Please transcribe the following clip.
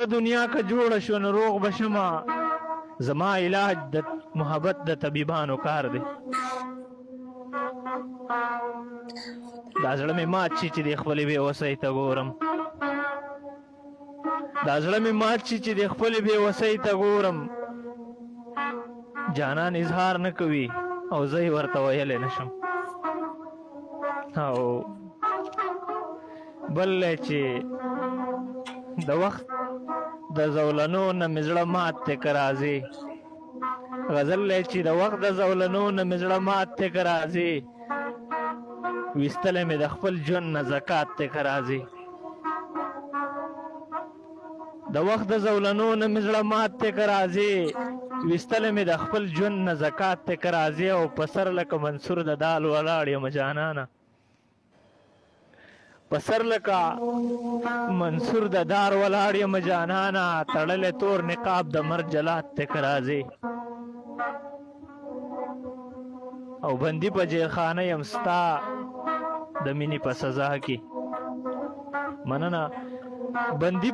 دنیا که جوړ شو نو روغ بشما زما علاج د محبت د طبيبانو کار دی دا زړه مې مات شي چې د خپلې بېوسۍ ته ګورم دا زړه مې مات شي چې د خپلې بېوسۍ ته ګورم جانان اظهار نه کوي او زه یې ورته ویلی نه شم او بل چې د وخت د زولنو نه مې زړه مات دی که راځې غزل دی چې د وخت د زولنو نه مې زړه مات دی که راځې ویستلی مې د خپل ژوند نه زکات دی که راځې د وخت د زولنو نه مې زړه مات دی که راځې ویستلی مې د خپل ژوند نه زکات دی که راځې او په سر لکه منصور د دال ولاړ یم جانانه په سر لکه منصور د دار ولاړ یم جانانه تړلی تور نقاب د مرګ جلات دی که راځې او بندي په جیلخانه یم ستا د مینې په سزا کې مننه بندي